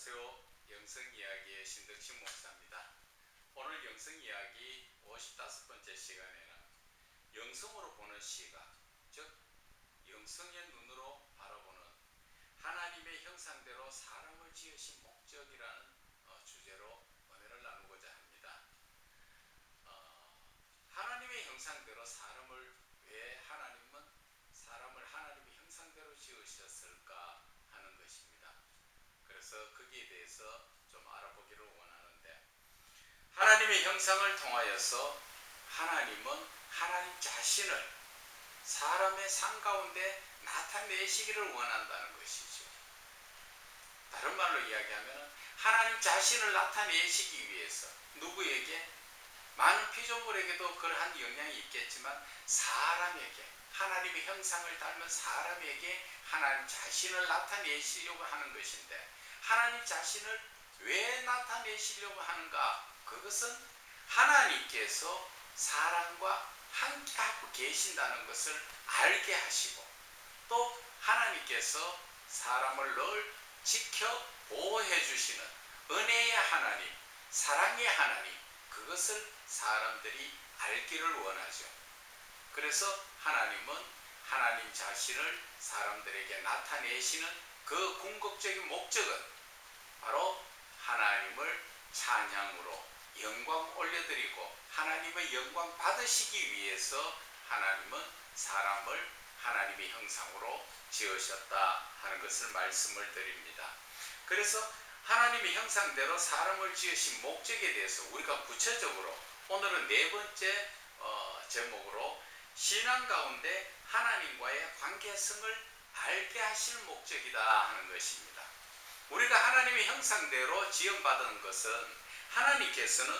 안녕하세요. 영성이야기의 신덕식 목사입니다. 오늘 영성이야기 55번째 시간에는 영성으로 보는 시각, 즉 영성의 눈으로 바라보는 하나님의 형상대로 사람을 지으신 목적이라는 주제로 은혜를 나누고자 합니다. 하나님의 형상대로 사람을 왜 사람을 하나님의 형상대로 지으셨을까 하는 것입니다. 그래서 거기에 대해서 좀 알아보기를 원하는데, 하나님의 형상을 통하여서 하나님은 하나님 자신을 사람의 삶 가운데 나타내시기를 원한다는 것이죠. 다른 말로 이야기하면 하나님 자신을 나타내시기 위해서 누구에게? 많은 피조물에게도 그러한 영향이 있겠지만 사람에게, 하나님의 형상을 닮은 사람에게 하나님 자신을 나타내시려고 하는 것인데, 하나님 자신을 왜 나타내시려고 하는가? 그것은 하나님께서 사람과 함께하고 계신다는 것을 알게 하시고, 또 하나님께서 사람을 늘 지켜 보호해 주시는 은혜의 하나님, 사랑의 하나님, 그것을 사람들이 알기를 원하죠. 그래서 하나님은 하나님 자신을 사람들에게 나타내시는 그 궁극적인 목적은 바로 하나님을 찬양으로 영광 올려드리고 하나님의 영광 받으시기 위해서 하나님은 사람을 하나님의 형상으로 지으셨다 하는 것을 말씀을 드립니다. 그래서 하나님의 형상대로 사람을 지으신 목적에 대해서 우리가 구체적으로 오늘은 네 번째 제목으로 신앙 가운데 하나님과의 관계성을 알게 하실 목적이다 하는 것입니다. 우리가 하나님의 형상대로 지음받은 것은 하나님께서는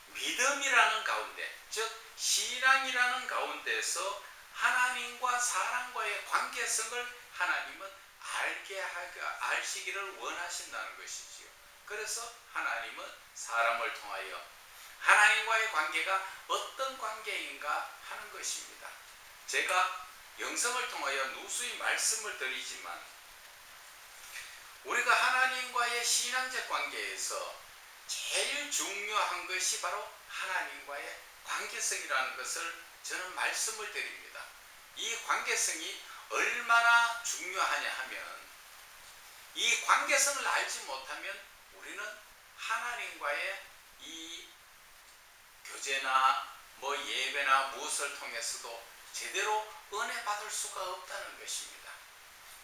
믿음이라는 가운데, 즉 신앙이라는 가운데서 하나님과 사람과의 관계성을 하나님은 알시기를 원하신다는 것이지요. 그래서 하나님은 사람을 통하여 하나님과의 관계가 어떤 관계인가 하는 것입니다. 제가 영성을 통하여 누수히 말씀을 드리지만, 우리가 하나님과의 신앙적 관계에서 제일 중요한 것이 바로 하나님과의 관계성이라는 것을 저는 말씀을 드립니다. 이 관계성이 얼마나 중요하냐 하면, 이 관계성을 알지 못하면 우리는 하나님과의 이 교제나 예배나 무엇을 통해서도 제대로 은혜 받을 수가 없다는 것입니다.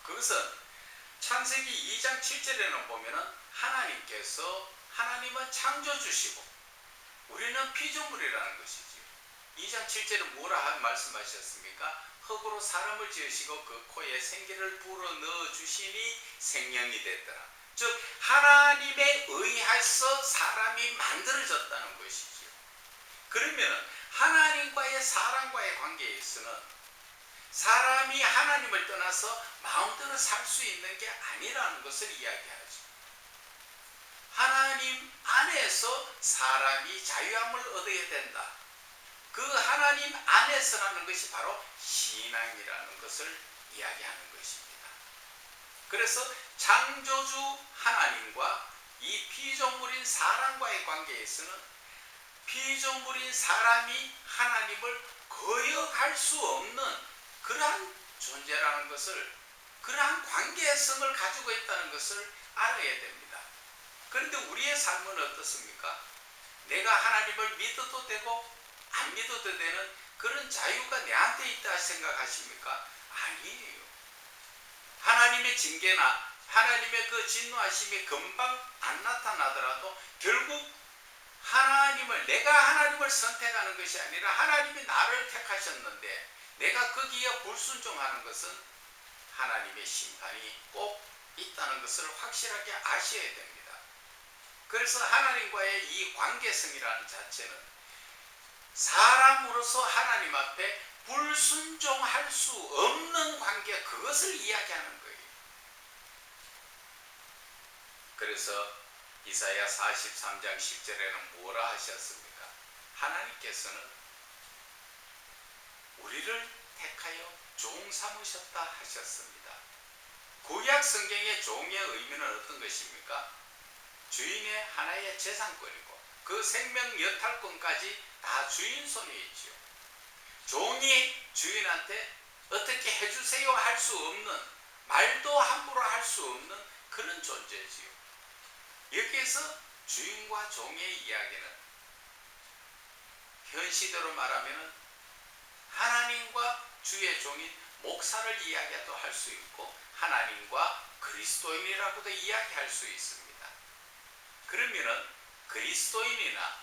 그것은 창세기 2장 7절에는 보면은 하나님은 창조주시고 우리는 피조물이라는 것이지요. 2장 7절에 뭐라 말씀하셨습니까? 흙으로 사람을 지으시고 그 코에 생기를 불어 넣어 주시니 생명이 됐더라. 즉 하나님에 의해서 사람이 만들어졌다는 것이지요. 그러면 하나님과의 사람과의 관계에서는 사람이 하나님을 떠나서 마음대로 살 수 있는 게 아니라는 것을 이야기하죠. 하나님 안에서 사람이 자유함을 얻어야 된다. 그 하나님 안에서라는 것이 바로 신앙이라는 것을 이야기하는 것입니다. 그래서 창조주 하나님과 이 피조물인 사람과의 관계에서는 피조물인 사람이 하나님을 거역할 수 없는 그러한 존재라는 것을, 그러한 관계성을 가지고 있다는 것을 알아야 됩니다. 그런데 우리의 삶은 어떻습니까? 내가 하나님을 믿어도 되고 안 믿어도 되는 그런 자유가 내한테 있다 생각하십니까? 아니에요. 하나님의 징계나 하나님의 그 진노하심이 금방 안 나타나더라도 결국 내가 하나님을 선택하는 것이 아니라 하나님이 나를 택하셨는데 내가 거기에 불순종하는 것은 하나님의 심판이 꼭 있다는 것을 확실하게 아셔야 됩니다. 그래서 하나님과의 이 관계성이라는 자체는 사람으로서 하나님 앞에 불순종할 수 없는 관계, 그것을 이야기하는 거예요. 그래서 이사야 43장 10절에는 뭐라 하셨습니까? 하나님께서는 우리를 택하여 종 삼으셨다 하셨습니다. 구약 성경의 종의 의미는 어떤 것입니까? 주인의 하나의 재산권이고 그 생명 여탈권까지 다 주인 손에 있지요. 종이 주인한테 어떻게 해주세요 할 수 없는, 말도 함부로 할 수 없는 그런 존재지요. 여기에서 주인과 종의 이야기는 현 시대로 말하면 하나님과 주의 종인 목사를 이야기도 할 수 있고 하나님과 그리스도인이라고도 이야기할 수 있습니다. 그러면은 그리스도인이나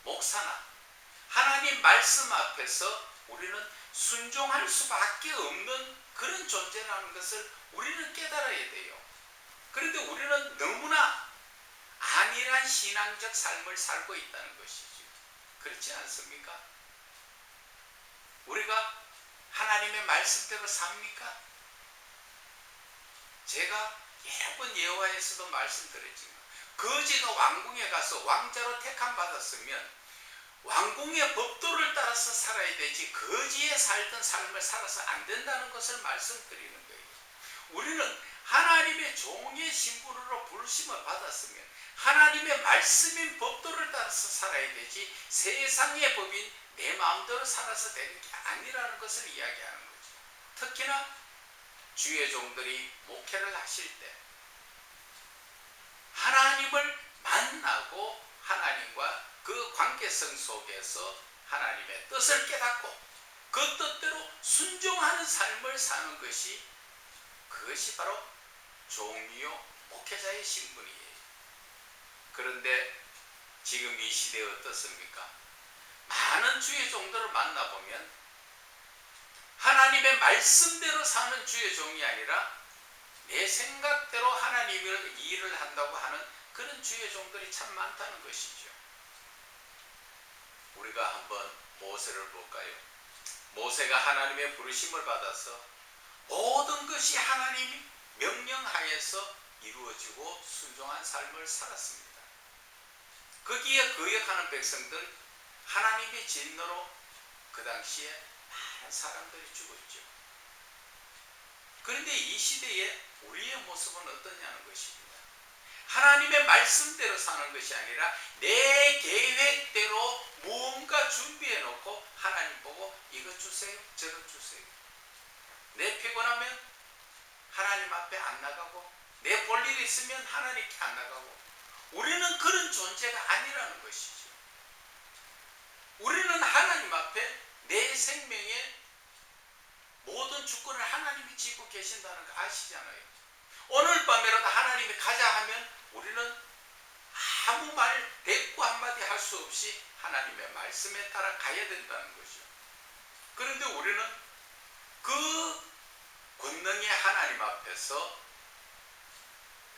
목사나 하나님 말씀 앞에서 우리는 순종할 수밖에 없는 그런 존재라는 것을 우리는 깨달아야 돼요. 그런데 우리는 너무나 안일한 신앙적 삶을 살고 있다는 것이죠. 그렇지 않습니까? 우리가 하나님의 말씀대로 삽니까? 제가 여러 번 예화에서도 말씀드렸지만 거지가 왕궁에 가서 왕자로 택함 받았으면 왕궁의 법도를 따라서 살아야 되지 거지에 살던 삶을 살아서 안 된다는 것을 말씀드리는 거예요. 우리는 하나님의 종의 신분으로 부르심을 받았으면 하나님의 말씀인 법도를 따라서 살아야 되지 세상의 법인 내 마음대로 살아서 되는 게 아니라는 것을 이야기하는 거죠. 특히나 주의 종들이 목회를 하실 때 하나님을 만나고 하나님과 그 관계성 속에서 하나님의 뜻을 깨닫고 그 뜻대로 순종하는 삶을 사는 것이 그것이 바로 종이요 목회자의 신분이에요. 그런데 지금 이 시대에 어떻습니까? 많은 주의 종들을 만나보면 하나님의 말씀대로 사는 주의 종이 아니라 내 생각대로 하나님의 일을 한다고 하는 그런 주의 종들이 참 많다는 것이죠. 우리가 한번 모세를 볼까요? 모세가 하나님의 부르심을 받아서 모든 것이 하나님이 명령하에서 이루어지고 순종한 삶을 살았습니다. 거기에 거역하는 백성들 하나님의 진노로 그 당시에 많은 사람들이 죽었죠. 그런데 이 시대에 우리의 모습은 어떠냐는 것입니다. 하나님의 말씀대로 사는 것이 아니라 내 계획대로 무언가 준비해 놓고 하나님 보고 이것 주세요 저것 주세요. 내 피곤하면 하나님 앞에 안 나가고 내 볼 일이 있으면 하나님께 안 나가고 우리는 그런 존재가 아니라는 것이죠. 우리는 하나님 앞에 내 생명의 모든 주권을 하나님이 쥐고 계신다는 거 아시잖아요. 오늘 밤에라도 하나님이 가자 하면 우리는 아무 말 대꾸 한마디 할 수 없이 하나님의 말씀에 따라 가야 된다는 거죠. 그런데 우리는 그 권능의 하나님 앞에서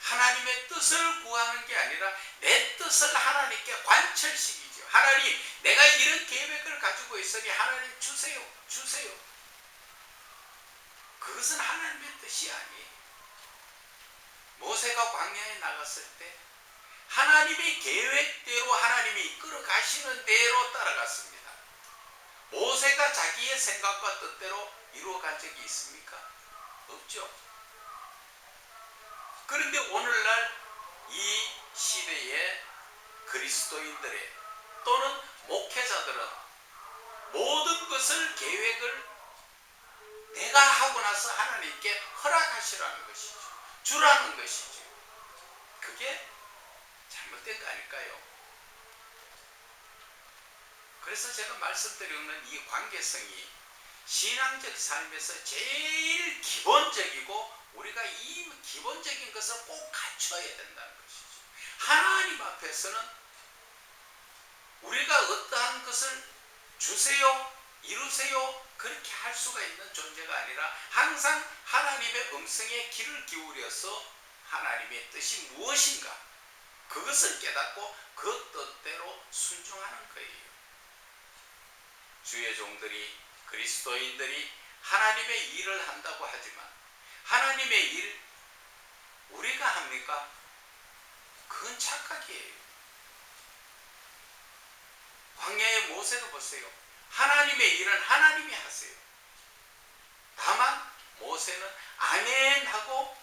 하나님의 뜻을 구하는 게 아니라 내 뜻을 하나님께 관철시키죠. 하나님 내가 이런 계획을 가지고 있으니 하나님 주세요 주세요. 그것은 하나님의 뜻이 아니에요. 모세가 광야에 나갔을 때 하나님의 계획대로 하나님이 이끌어 가시는 대로 따라갔습니다. 모세가 자기의 생각과 뜻대로 이루어간 적이 있습니까? 없죠. 그런데 오늘날 이 시대의 그리스도인들의 또는 목회자들은 모든 것을 계획을 내가 하고 나서 하나님께 허락하시라는 것이죠. 주라는 것이죠. 그게 잘못된 거 아닐까요? 그래서 제가 말씀드리는 이 관계성이 신앙적 삶에서 제일 기본적이고 우리가 이 기본적인 것을 꼭 갖춰야 된다는 것이죠. 하나님 앞에서는 우리가 어떠한 것을 주세요, 이루세요 그렇게 할 수가 있는 존재가 아니라 항상 하나님의 음성에 귀를 기울여서 하나님의 뜻이 무엇인가 그것을 깨닫고 그 뜻대로 순종하는 거예요. 주의 종들이 그리스도인들이 하나님의 일을 한다고 하지만 하나님의 일 우리가 합니까? 그건 착각이에요. 광야의 모세가 보세요. 하나님의 일은 하나님이 하세요. 다만 모세는 아멘 하고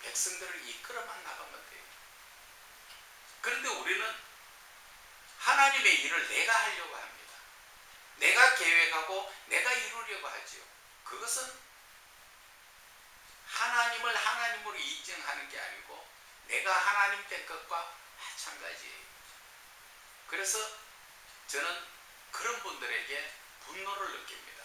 백성들을 이끌어만 나가면 돼요. 그런데 우리는 하나님의 일을 내가 하려고 합니다. 내가 계획하고 내가 이루려고 하지요. 그것은 하나님을 하나님으로 인정하는 게 아니고 내가 하나님 된 것과 마찬가지예요. 그래서 저는 그런 분들에게 분노를 느낍니다.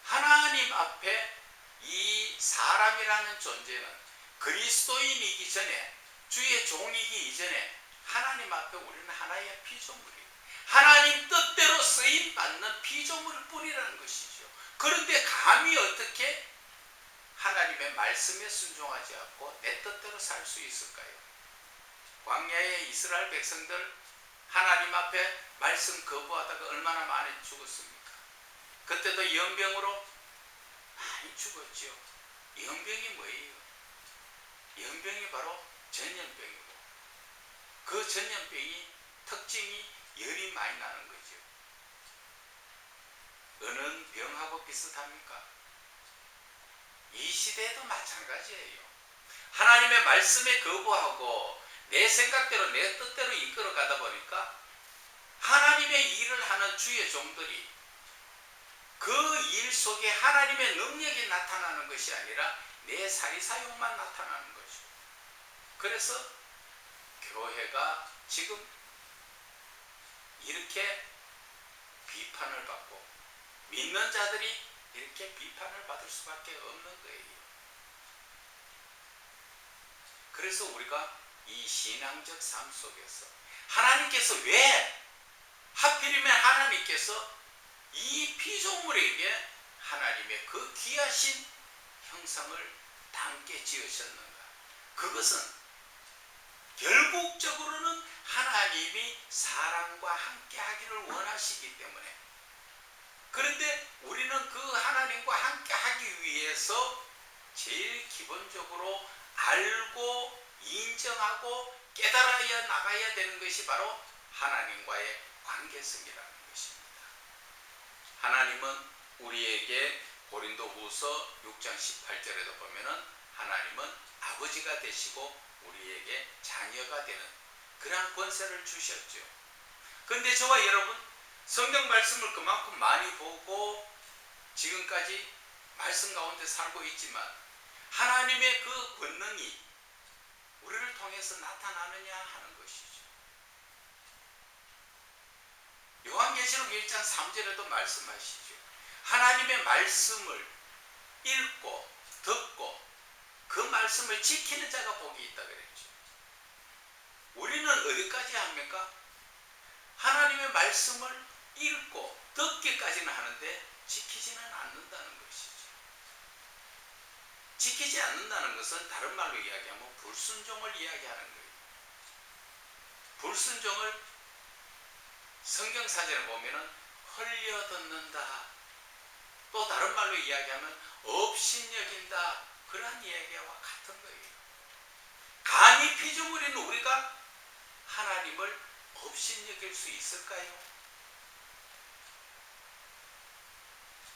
하나님 앞에 이 사람이라는 존재는 그리스도인이기 전에, 주의 종이기 이전에 하나님 앞에 우리는 하나의 피조물이에요. 하나님 뜻대로 쓰임받는 피조물 뿐이라는 것이죠. 그런데 감히 어떻게 하나님의 말씀에 순종하지 않고 내 뜻대로 살 수 있을까요? 광야의 이스라엘 백성들 하나님 앞에 말씀 거부하다가 얼마나 많이 죽었습니까? 그때도 연병으로 많이 죽었죠. 연병이 뭐예요? 연병이 바로 전염병이고, 그 전염병이 특징이 열이 많이 나는 거죠. 어느 병하고 비슷합니까? 이 시대에도 마찬가지예요. 하나님의 말씀에 거부하고 내 생각대로 내 뜻대로 이끌어 가다 보니까 하나님의 일을 하는 주의 종들이 그 일 속에 하나님의 능력이 나타나는 것이 아니라 내 사리사욕만 나타나는 거죠. 그래서 교회가 지금 이렇게 비판을 받고 믿는 자들이 이렇게 비판을 받을 수밖에 없는 거예요. 그래서 우리가 이 신앙적 삶 속에서 하나님께서 왜 하필이면 하나님께서 이 피조물에게 하나님의 그 귀하신 형상을 담게 지으셨는가? 그것은 결국적으로는 하나님이 사람과 함께 하기를 원하시기 때문에, 그런데 우리는 그 하나님과 함께 하기 위해서 제일 기본적으로 알고 인정하고 깨달아야 나가야 되는 것이 바로 하나님과의 관계성이라는 것입니다. 하나님은 우리에게 고린도후서 6장 18절에도 보면은 하나님은 아버지가 되시고 우리에게 자녀가 되는 그러한 권세를 주셨죠. 그런데 저와 여러분 성경 말씀을 그만큼 많이 보고 지금까지 말씀 가운데 살고 있지만 하나님의 그 권능이 우리를 통해서 나타나느냐 하는 것이죠. 요한계시록 1장 3절에도 말씀하시죠. 하나님의 말씀을 읽고 듣고 그 말씀을 지키는 자가 복이 있다 그랬죠. 우리는 어디까지 합니까? 하나님의 말씀을 읽고 듣기까지는 하는데 지키지는 않는다는 것이죠. 지키지 않는다는 것은 다른 말로 이야기하면 불순종을 이야기하는 거예요. 불순종을 성경사전에 보면은 흘려듣는다, 또 다른 말로 이야기하면 업신여긴다, 그러한 이야기와 같은 거예요. 감히 피조물인 우리가 하나님을 업신여길 수 있을까요?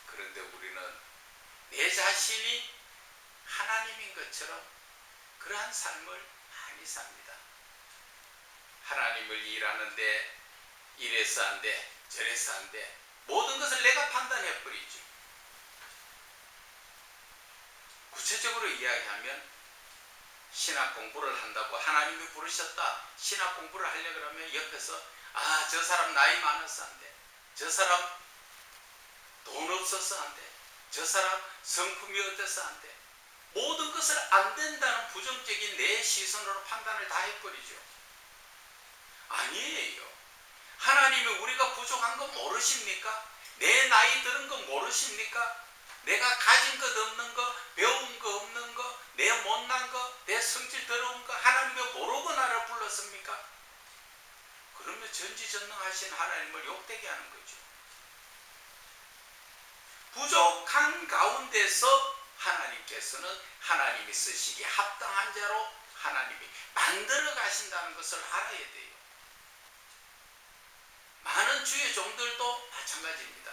그런데 우리는 내 자신이 하나님인 것처럼 그러한 삶을 많이 삽니다. 하나님을 일하는데 이래서 안 돼, 저래서 안 돼, 모든 것을 내가 판단해버리죠. 구체적으로 이야기하면 신학 공부를 한다고 하나님이 부르셨다, 신학 공부를 하려고 그러면 옆에서 저 사람 나이 많아서 안 돼, 저 사람 돈 없어서 안 돼, 저 사람 성품이 어때서 안 돼, 모든 것을 안 된다는 부정적인 내 시선으로 판단을 다 해버리죠. 아니에요. 하나님이 우리가 부족한 거 모르십니까? 내 나이 들은 거 모르십니까? 내가 가진 것 없는 거, 배운 거 없는 거, 내 못난 거, 내 성질 더러운 거 하나님이 모르고 나를 불렀습니까? 그러면 전지전능하신 하나님을 욕되게 하는 거죠. 부족한 가운데서 하나님께서는 하나님이 쓰시기에 합당한 자로 하나님이 만들어 가신다는 것을 알아야 돼요. 많은 주의 종들도 마찬가지입니다.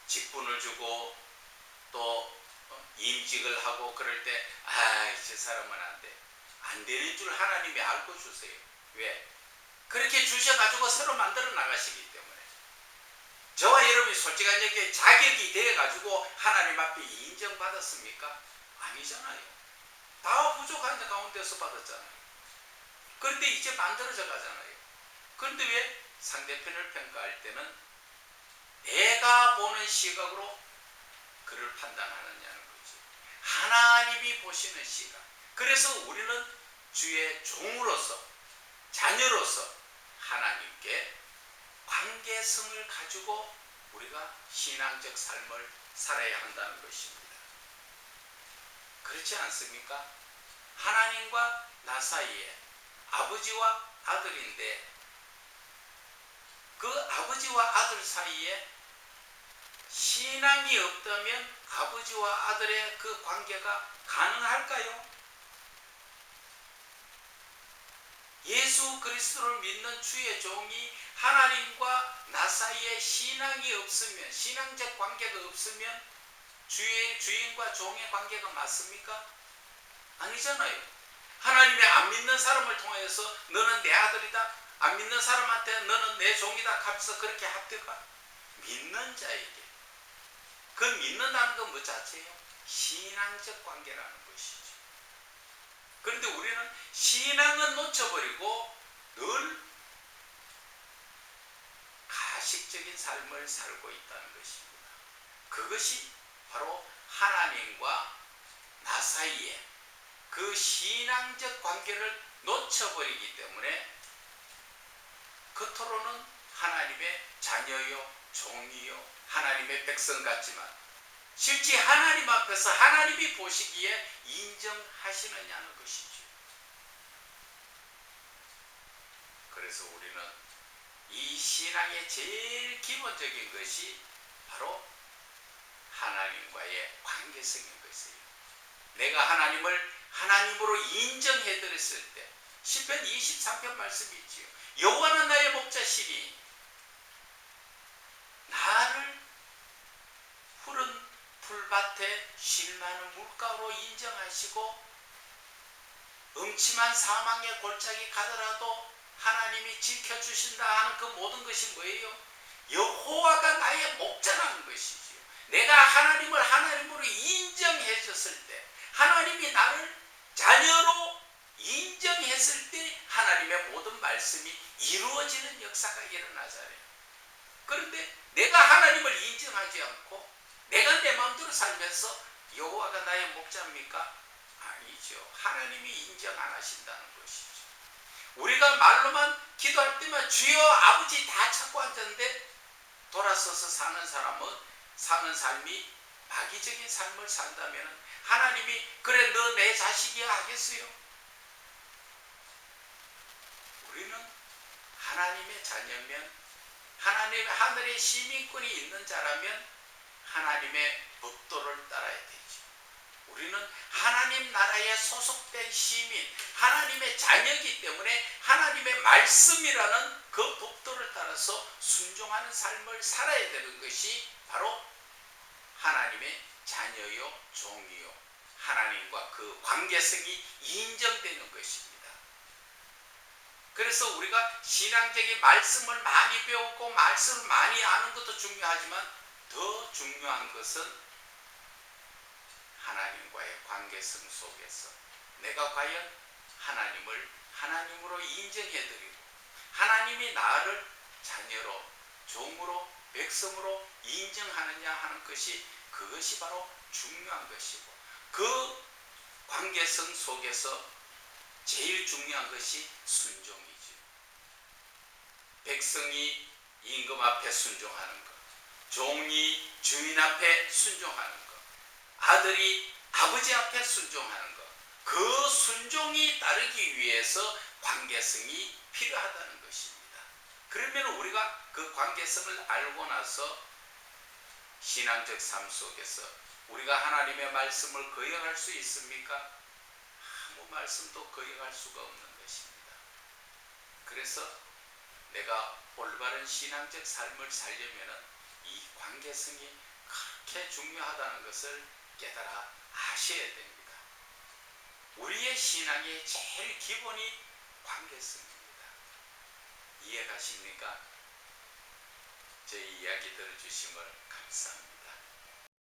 직분을 주고 또 임직을 하고 그럴 때 저 사람은 안 돼, 안 되는 줄 하나님이 알고 주세요. 왜? 그렇게 주셔가지고 서로 만들어 나가시기 때문에. 저와 여러분이 솔직한 얘기 자격이 되어가지고 하나님 앞에 인정받았습니까? 아니잖아요. 다 부족한 가운데서 받았잖아요. 그런데 이제 만들어져 가잖아요. 그런데 왜 상대편을 평가할 때는 내가 보는 시각으로 그를 판단하느냐는 거지. 하나님이 보시는 시각. 그래서 우리는 주의 종으로서, 자녀로서 하나님께 관계성을 가지고 우리가 신앙적 삶을 살아야 한다는 것입니다. 그렇지 않습니까? 하나님과 나 사이에 아버지와 아들인데 그 아버지와 아들 사이에 신앙이 없다면 아버지와 아들의 그 관계가 가능할까요? 예수 그리스도를 믿는 주의 종이 하나님과 나 사이에 신앙이 없으면, 신앙적 관계가 없으면 주인과 종의 관계가 맞습니까? 아니잖아요. 하나님이 안 믿는 사람을 통해서 너는 내 아들이다, 안 믿는 사람한테 너는 내 종이다 하면서 그렇게 합니까? 믿는 자에게. 그 믿는다는 건 뭐 자체예요? 신앙적 관계라는 것이죠. 그런데 우리는 신앙은 놓쳐버리고 늘 가식적인 삶을 살고 있다는 것입니다. 그것이 바로 하나님과 나 사이에 그 신앙적 관계를 놓쳐버리기 때문에 겉으로는 하나님의 자녀요, 종이요, 하나님의 백성 같지만 실제 하나님 앞에서 하나님이 보시기에 인정하시느냐는 것이죠. 그래서 우리는 이 신앙의 제일 기본적인 것이 바로 하나님과의 관계성인 것이에요. 내가 하나님을 하나님으로 인정해드렸을 때 시편 23편 말씀이 있지요. 여호와는 나의 목자시니 나를 푸른 풀밭에 쉴 만한 물가로 인정하시고 음침한 사망의 골짜기 가더라도 하나님이 지켜주신다 하는 그 모든 것이 뭐예요? 여호와가 나의 목자라는 것이지요. 내가 하나님을 하나님으로 인정해줬을 때, 하나님이 나를 자녀로 인정했을 때 하나님의 모든 말씀이 이루어지는 역사가 일어나잖아요. 그런데 내가 하나님을 인정하지 않고 내가 내 마음대로 살면서 여호와가 나의 목자입니까? 아니죠. 하나님이 인정 안 하신다는 것이죠. 우리가 말로만 기도할 때만 주여 아버지 다 찾고 앉았는데 돌아서서 사는 사람은 사는 삶이 마귀적인 삶을 산다면 하나님이 그래 너 내 자식이야 하겠어요? 우리는 하나님의 자녀면 하나님의 하늘의 시민권이 있는 자라면 하나님의 법도를 따라야 되죠. 우리는 하나님 나라에 소속된 시민, 하나님의 자녀이기 때문에 하나님의 말씀이라는 그 법도를 따라서 순종하는 삶을 살아야 되는 것이 바로 하나님의 자녀요, 종이요, 하나님과 그 관계성이 인정되는 것입니다. 그래서 우리가 신앙적인 말씀을 많이 배우고 말씀을 많이 아는 것도 중요하지만 더 중요한 것은 하나님과의 관계성 속에서 내가 과연 하나님을 하나님으로 인정해드리고 하나님이 나를 자녀로, 종으로, 백성으로 인정하느냐 하는 것이 그것이 바로 중요한 것이고 그 관계성 속에서 제일 중요한 것이 순종이죠. 백성이 임금 앞에 순종하는 것, 종이 주인 앞에 순종하는 것, 아들이 아버지 앞에 순종하는 것, 그 순종이 따르기 위해서 관계성이 필요하다는 것입니다. 그러면 우리가 그 관계성을 알고 나서 신앙적 삶 속에서 우리가 하나님의 말씀을 거역할 수 있습니까? 아무 말씀도 거역할 수가 없는 것입니다. 그래서 내가 올바른 신앙적 삶을 살려면 이 관계성이 그렇게 중요하다는 것을 깨달아 아셔야 됩니다. 우리의 신앙의 제일 기본이 관계성입니다. 이해가십니까? 제 이야기 들어주심을 감사합니다.